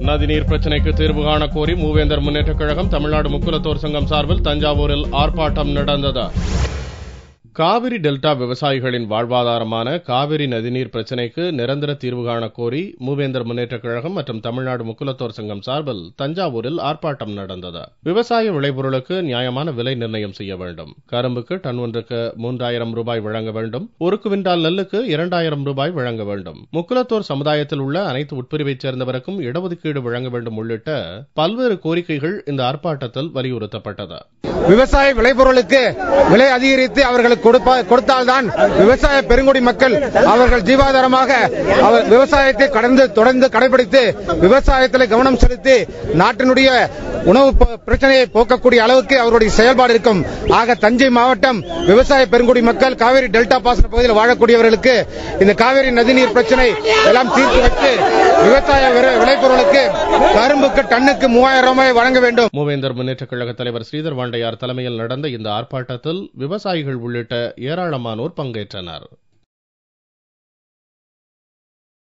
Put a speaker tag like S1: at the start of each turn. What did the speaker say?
S1: நதிநீர் பிரச்சினைக்கு தீர்வு காண கோரி மூவேந்தர் முன்னேற்றக் கழகம் தமிழ்நாடு முக்குலத்தோர் சங்கம் சார்பில் தஞ்சாவூரில் ஆர்ப்பாட்டம் நடந்தது. காவிரி டெல்டா விவசாயிகளின் வாழ்வாதாரமான காவிரி நதிநீர் பிரச்சினைக்கு நிரந்தர தீர்வு காண கோரி மூவேந்தர் முன்னேற்றக் கழகம் மற்றும் தமிழ்நாடு முக்குலத்தோர் சங்கம் சார்பில் தஞ்சாவூரில் ஆர்ப்பாட்டம் நடந்தது. விவசாய விளைபொருளுக்கு நியாயமான விலை நிர்ணயம் செய்ய வேண்டும். கரும்புக்கு டன் ஒன்றுக்கு 3000 ரூபாய் வழங்க வேண்டும். ஒரு குவிண்டால் நெல்லுக்கு 2000 ரூபாய் வழங்க வேண்டும். முக்குலத்தோர் சமுதாயத்தில் உள்ள அனைத்து உட்பிரிவைச் சேர்ந்தவருக்கும் இடஒதுக்கீடு வழங்க வேண்டும் உள்ளிட்ட பல்வேறு கோரிக்கைகள் இந்த ஆர்ப்பாட்டத்தில் வலியுறுத்தப்பட்டது.
S2: விவசாய விளைபொருளுக்கு விலை அதிகரித்து அவர்களுக்கு கொடுத்தால்தான் விவசாய பெருங்குடி மக்கள் அவர்கள் ஜீவாதாரமாக விவசாயத்தை தொடர்ந்து கடைபிடித்து விவசாயத்தில் கவனம் செலுத்தி நாட்டினுடைய உணவு பிரச்சனையை போக்கக்கூடிய அளவுக்கு அவருடைய செயல்பாடு இருக்கும். ஆக தஞ்சை மாவட்டம் விவசாய பெருங்குடி மக்கள் காவிரி டெல்டா பாசன பகுதியில் வாழக்கூடியவர்களுக்கு இந்த காவிரி நதிநீர் பிரச்சனை எல்லாம் தீர்த்து வைத்து விவசாய விளைபொருளுக்கு கரும்புக்கு டன்னுக்கு 3000 ரூபாய் வழங்க வேண்டும்.
S1: மூவேந்தர் முன்னேற்றக் கழக தலைவர் ஸ்ரீதர் வாண்டையார் தலைமையில் நடந்த இந்த ஆர்ப்பாட்டத்தில் விவசாயிகள் உள்ளிட்ட ஏராளமானோர் பங்கேற்றனர்.